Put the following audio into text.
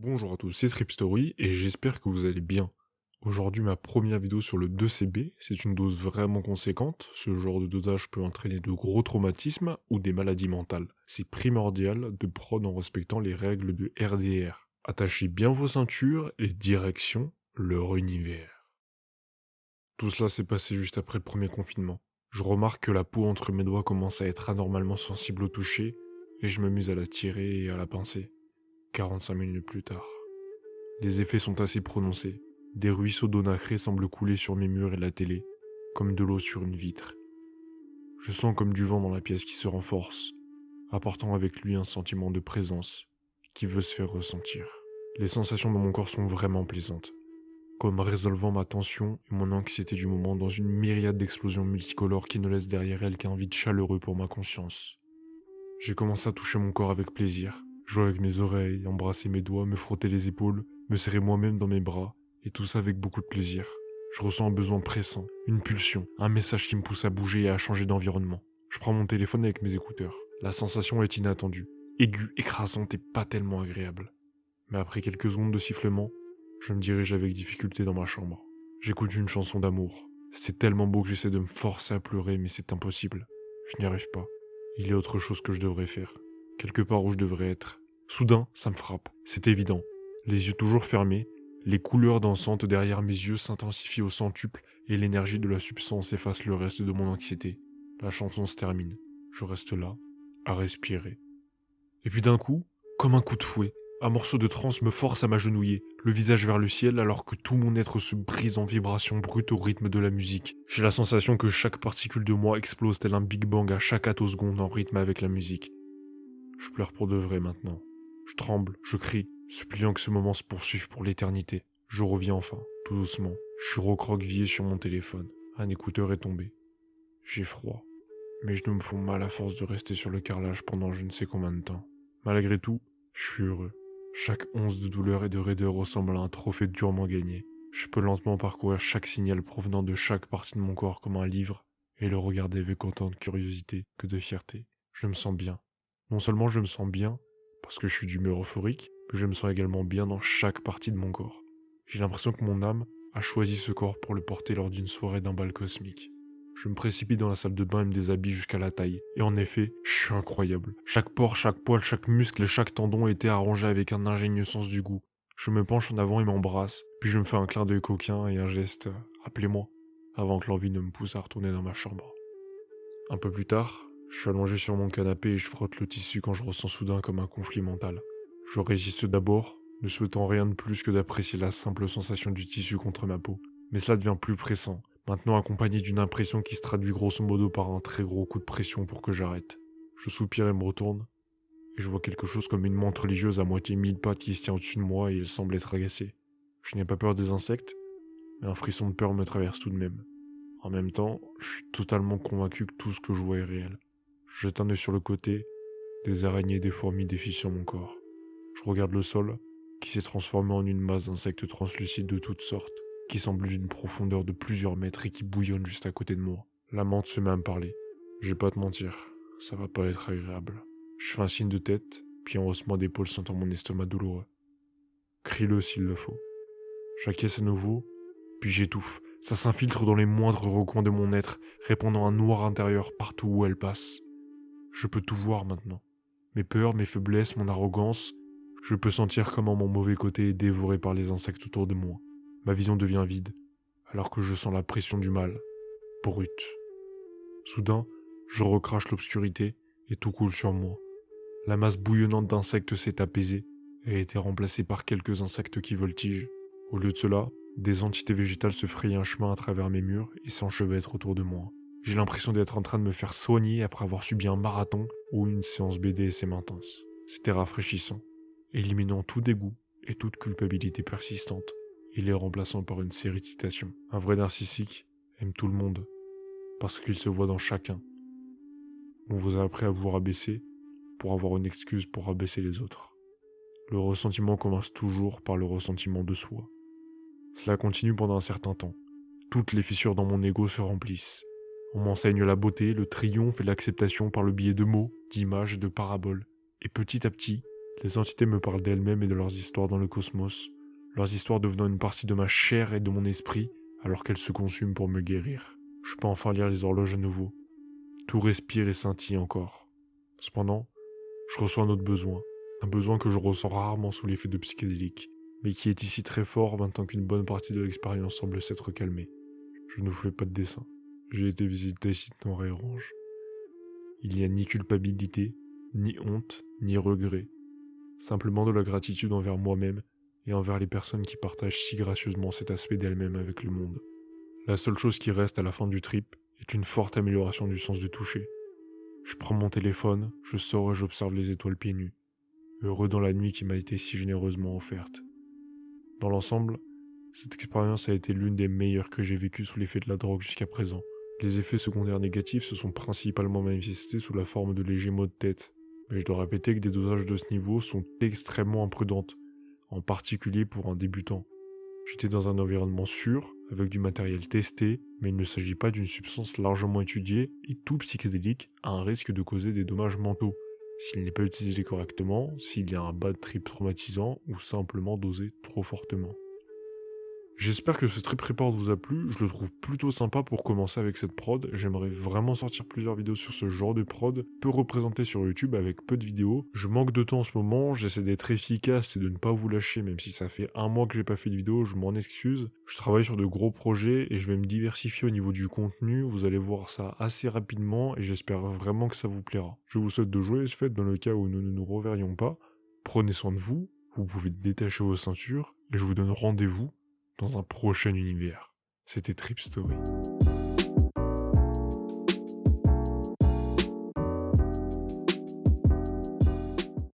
Bonjour à tous, c'est Tripstory et j'espère que vous allez bien. Aujourd'hui, ma première vidéo sur le 2CB, c'est une dose vraiment conséquente. Ce genre de dosage peut entraîner de gros traumatismes ou des maladies mentales. C'est primordial de prendre en respectant les règles de RDR. Attachez bien vos ceintures et direction leur univers. Tout cela s'est passé juste après le premier confinement. Je remarque que la peau entre mes doigts commence à être anormalement sensible au toucher et je m'amuse à la tirer et à la pincer. 45 minutes plus tard. Les effets sont assez prononcés. Des ruisseaux d'eau nacrée semblent couler sur mes murs et la télé, comme de l'eau sur une vitre. Je sens comme du vent dans la pièce qui se renforce, apportant avec lui un sentiment de présence qui veut se faire ressentir. Les sensations dans mon corps sont vraiment plaisantes, comme résolvant ma tension et mon anxiété du moment dans une myriade d'explosions multicolores qui ne laissent derrière elles qu'un vide chaleureux pour ma conscience. J'ai commencé à toucher mon corps avec plaisir, jouer avec mes oreilles, embrasser mes doigts, me frotter les épaules, me serrer moi-même dans mes bras, et tout ça avec beaucoup de plaisir. Je ressens un besoin pressant, une pulsion, un message qui me pousse à bouger et à changer d'environnement. Je prends mon téléphone avec mes écouteurs. La sensation est inattendue, aiguë, écrasante et pas tellement agréable. Mais après quelques secondes de sifflement, je me dirige avec difficulté dans ma chambre. J'écoute une chanson d'amour. C'est tellement beau que j'essaie de me forcer à pleurer, mais c'est impossible. Je n'y arrive pas. Il y a autre chose que je devrais faire. Quelque part où je devrais être. Soudain, ça me frappe. C'est évident. Les yeux toujours fermés, les couleurs dansantes derrière mes yeux s'intensifient au centuple et l'énergie de la substance efface le reste de mon anxiété. La chanson se termine. Je reste là, à respirer. Et puis d'un coup, comme un coup de fouet, un morceau de transe me force à m'agenouiller, le visage vers le ciel alors que tout mon être se brise en vibrations brutes au rythme de la musique. J'ai la sensation que chaque particule de moi explose tel un Big Bang à chaque attoseconde en rythme avec la musique. Je pleure pour de vrai maintenant. Je tremble, je crie, suppliant que ce moment se poursuive pour l'éternité. Je reviens enfin, tout doucement. Je suis recroquevillé sur mon téléphone. Un écouteur est tombé. J'ai froid. Mes genoux me font mal à force de rester sur le carrelage pendant je ne sais combien de temps. Malgré tout, je suis heureux. Chaque once de douleur et de raideur ressemble à un trophée durement gagné. Je peux lentement parcourir chaque signal provenant de chaque partie de mon corps comme un livre et le regarder avec autant de curiosité que de fierté. Je me sens bien. Non seulement je me sens bien, parce que je suis d'humeur euphorique, mais je me sens également bien dans chaque partie de mon corps. J'ai l'impression que mon âme a choisi ce corps pour le porter lors d'une soirée d'un bal cosmique. Je me précipite dans la salle de bain et me déshabille jusqu'à la taille. Et en effet, je suis incroyable. Chaque pore, chaque poil, chaque muscle et chaque tendon étaient arrangés avec un ingénieux sens du goût. Je me penche en avant et m'embrasse, puis je me fais un clin d'œil coquin et un geste appelez-moi, avant que l'envie ne me pousse à retourner dans ma chambre. Un peu plus tard, je suis allongé sur mon canapé et je frotte le tissu quand je ressens soudain comme un conflit mental. Je résiste d'abord, ne souhaitant rien de plus que d'apprécier la simple sensation du tissu contre ma peau. Mais cela devient plus pressant, maintenant accompagné d'une impression qui se traduit grosso modo par un très gros coup de pression pour que j'arrête. Je soupire et me retourne, et je vois quelque chose comme une menthe religieuse à moitié mille pattes qui se tient au-dessus de moi et elle semble être agacée. Je n'ai pas peur des insectes, mais un frisson de peur me traverse tout de même. En même temps, je suis totalement convaincu que tout ce que je vois est réel. Je jette un œil sur le côté, des araignées et des fourmis défilent sur mon corps. Je regarde le sol, qui s'est transformé en une masse d'insectes translucides de toutes sortes, qui semblent d'une profondeur de plusieurs mètres et qui bouillonnent juste à côté de moi. La menthe se met à me parler. Je vais pas te mentir, ça va pas être agréable. Je fais un signe de tête, puis un haussement d'épaule sentant mon estomac douloureux. Crie-le s'il le faut. J'acquiesce à nouveau, puis j'étouffe. Ça s'infiltre dans les moindres recoins de mon être, répandant un noir intérieur partout où elle passe. Je peux tout voir maintenant. Mes peurs, mes faiblesses, mon arrogance. Je peux sentir comment mon mauvais côté est dévoré par les insectes autour de moi. Ma vision devient vide, alors que je sens la pression du mal, brute. Soudain, je recrache l'obscurité et tout coule sur moi. La masse bouillonnante d'insectes s'est apaisée et a été remplacée par quelques insectes qui voltigent. Au lieu de cela, des entités végétales se frayent un chemin à travers mes murs et s'enchevêtrent autour de moi. J'ai l'impression d'être en train de me faire soigner après avoir subi un marathon ou une séance BDSM intense. C'était rafraîchissant, éliminant tout dégoût et toute culpabilité persistante, et les remplaçant par une série de citations. Un vrai narcissique aime tout le monde, parce qu'il se voit dans chacun. On vous a appris à vous rabaisser pour avoir une excuse pour rabaisser les autres. Le ressentiment commence toujours par le ressentiment de soi. Cela continue pendant un certain temps. Toutes les fissures dans mon ego se remplissent. On m'enseigne la beauté, le triomphe et l'acceptation par le biais de mots, d'images et de paraboles. Et petit à petit, Les entités me parlent d'elles-mêmes et de leurs histoires dans le cosmos, leurs histoires devenant une partie de ma chair et de mon esprit, alors qu'elles se consument pour me guérir. Je peux enfin lire les horloges à nouveau. Tout respire et scintille encore. Cependant, je reçois un autre besoin. Un besoin que je ressens rarement sous l'effet de psychédéliques, mais qui est ici très fort maintenant qu'une bonne partie de l'expérience semble s'être calmée. Je ne vous fais pas de dessin. J'ai été visiter site noir et orange. Il n'y a ni culpabilité, ni honte, ni regret. Simplement de la gratitude envers moi-même et envers les personnes qui partagent si gracieusement cet aspect d'elles-mêmes avec le monde. La seule chose qui reste à la fin du trip est une forte amélioration du sens du toucher. Je prends mon téléphone, je sors et j'observe les étoiles pieds nus, heureux dans la nuit qui m'a été si généreusement offerte. Dans l'ensemble, cette expérience a été l'une des meilleures que j'ai vécues sous l'effet de la drogue jusqu'à présent. Les effets secondaires négatifs se sont principalement manifestés sous la forme de légers maux de tête, mais je dois répéter que des dosages de ce niveau sont extrêmement imprudentes, en particulier pour un débutant. J'étais dans un environnement sûr, avec du matériel testé, mais il ne s'agit pas d'une substance largement étudiée et tout psychédélique a un risque de causer des dommages mentaux, s'il n'est pas utilisé correctement, s'il y a un bad trip traumatisant ou simplement dosé trop fortement. J'espère que ce trip report vous a plu, je le trouve plutôt sympa pour commencer avec cette prod, j'aimerais vraiment sortir plusieurs vidéos sur ce genre de prod, peu représenté sur YouTube avec peu de vidéos. Je manque de temps en ce moment, j'essaie d'être efficace et de ne pas vous lâcher même si ça fait un mois que j'ai pas fait de vidéo, je m'en excuse. Je travaille sur de gros projets et je vais me diversifier au niveau du contenu, vous allez voir ça assez rapidement et j'espère vraiment que ça vous plaira. Je vous souhaite de joyeuses fêtes dans le cas où nous ne nous reverrions pas, prenez soin de vous, vous pouvez détacher vos ceintures et je vous donne rendez-vous dans un prochain univers. C'était Trip Story.